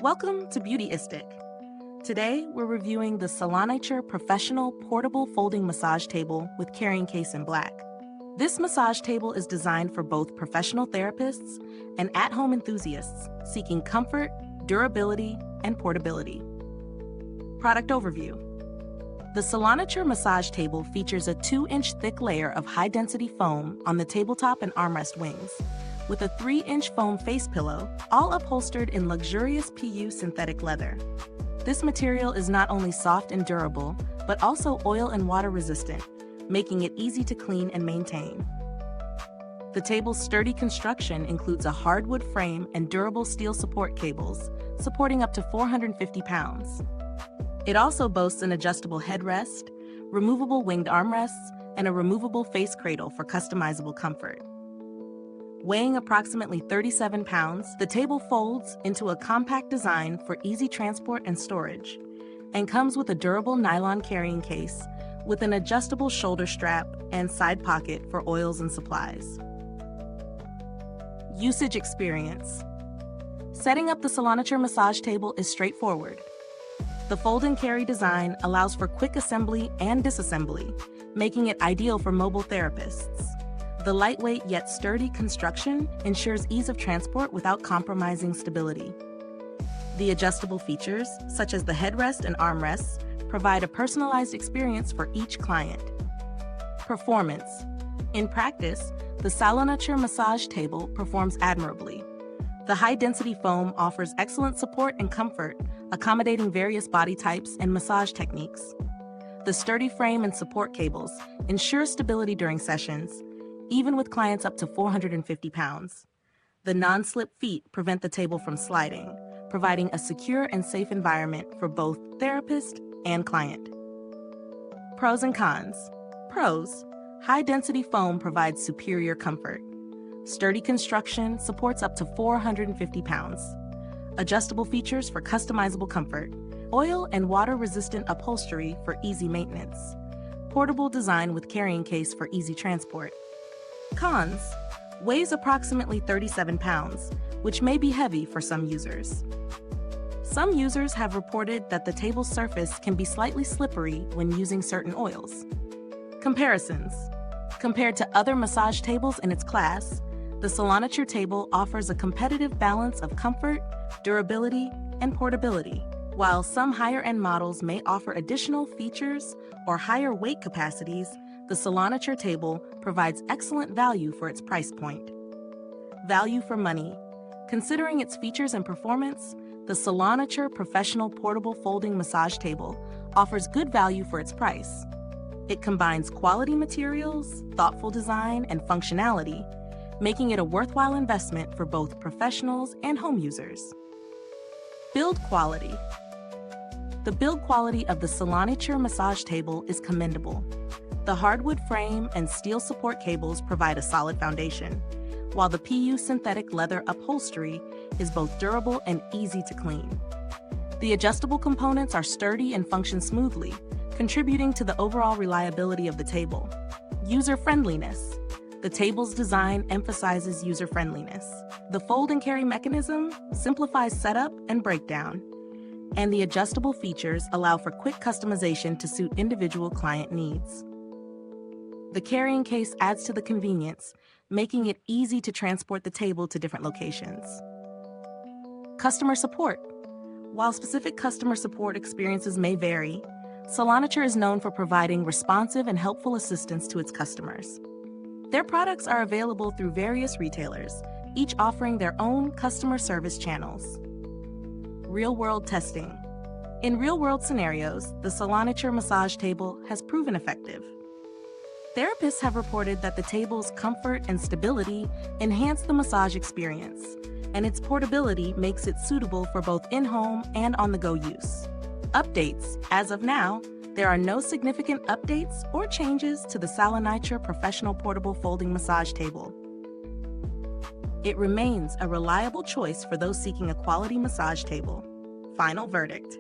Welcome to Beautyistic. Today, we're reviewing the Saloniture Professional Portable Folding Massage Table with carrying case in black. This massage table is designed for both professional therapists and at-home enthusiasts seeking comfort, durability, and portability. Product overview. The Saloniture Massage Table features a 2-inch thick layer of high-density foam on the tabletop and armrest wings, with a 3-inch foam face pillow, all upholstered in luxurious PU synthetic leather. This material is not only soft and durable, but also oil and water resistant, making it easy to clean and maintain. The table's sturdy construction includes a hardwood frame and durable steel support cables, supporting up to 450 pounds. It also boasts an adjustable headrest, removable winged armrests, and a removable face cradle for customizable comfort. Weighing approximately 37 pounds, the table folds into a compact design for easy transport and storage, and comes with a durable nylon carrying case with an adjustable shoulder strap and side pocket for oils and supplies. Usage experience. Setting up the Saloniture massage table is straightforward. The fold and carry design allows for quick assembly and disassembly, making it ideal for mobile therapists. The lightweight yet sturdy construction ensures ease of transport without compromising stability. The adjustable features, such as the headrest and armrests, provide a personalized experience for each client. Performance. In practice, the Saloniture massage table performs admirably. The high-density foam offers excellent support and comfort, accommodating various body types and massage techniques. The sturdy frame and support cables ensure stability during sessions, even with clients up to 450 pounds. The non-slip feet prevent the table from sliding, providing a secure and safe environment for both therapist and client. Pros and cons. Pros: high-density foam provides superior comfort. Sturdy construction supports up to 450 pounds. Adjustable features for customizable comfort. Oil and water-resistant upholstery for easy maintenance. Portable design with carrying case for easy transport. Cons: weighs approximately 37 pounds, which may be heavy for some users. Some users have reported that the table's surface can be slightly slippery when using certain oils. Comparisons. Compared to other massage tables in its class, the Saloniture table offers a competitive balance of comfort, durability, and portability. While some higher-end models may offer additional features or higher weight capacities, the Saloniture table provides excellent value for its price point. Value for money. Considering its features and performance, the Saloniture Professional Portable Folding Massage Table offers good value for its price. It combines quality materials, thoughtful design, and functionality, making it a worthwhile investment for both professionals and home users. Build quality. The build quality of the Saloniture massage table is commendable. The hardwood frame and steel support cables provide a solid foundation, while the PU synthetic leather upholstery is both durable and easy to clean. The adjustable components are sturdy and function smoothly, contributing to the overall reliability of the table. User-friendliness. The table's design emphasizes user-friendliness. The fold and carry mechanism simplifies setup and breakdown, and the adjustable features allow for quick customization to suit individual client needs. The carrying case adds to the convenience, making it easy to transport the table to different locations. Customer support. While specific customer support experiences may vary, Saloniture is known for providing responsive and helpful assistance to its customers. Their products are available through various retailers, each offering their own customer service channels. Real-world testing. In real-world scenarios, the Saloniture massage table has proven effective. Therapists have reported that the table's comfort and stability enhance the massage experience, and its portability makes it suitable for both in-home and on-the-go use. Updates. As of now, there are no significant updates or changes to the Saloniture Professional Portable Folding Massage Table. It remains a reliable choice for those seeking a quality massage table. Final verdict.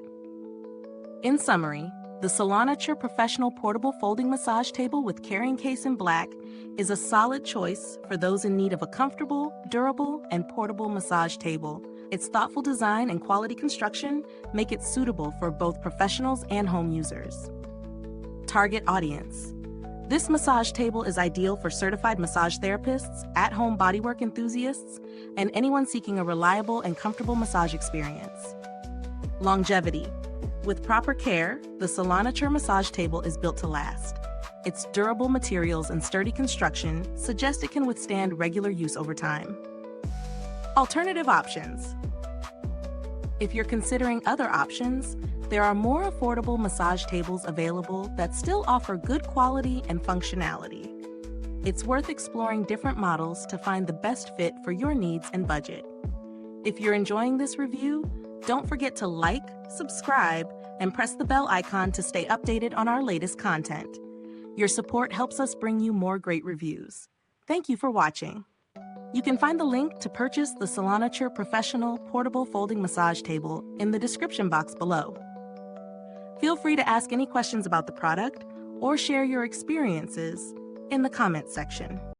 In summary, the Saloniture Professional Portable Folding Massage Table with carrying case in black is a solid choice for those in need of a comfortable, durable, and portable massage table Its thoughtful design and quality construction make it suitable for both professionals and home users. Target audience. This massage table is ideal for certified massage therapists, at-home bodywork enthusiasts, and anyone seeking a reliable and comfortable massage experience. Longevity. With proper care, the Saloniture Massage Table is built to last. Its durable materials and sturdy construction suggest it can withstand regular use over time. Alternative options. If you're considering other options, there are more affordable massage tables available that still offer good quality and functionality. It's worth exploring different models to find the best fit for your needs and budget. If you're enjoying this review, don't forget to like, subscribe, and press the bell icon to stay updated on our latest content. Your support helps us bring you more great reviews. Thank you for watching. You can find the link to purchase the Saloniture Professional Portable Folding Massage Table in the description box below. Feel free to ask any questions about the product or share your experiences in the comments section.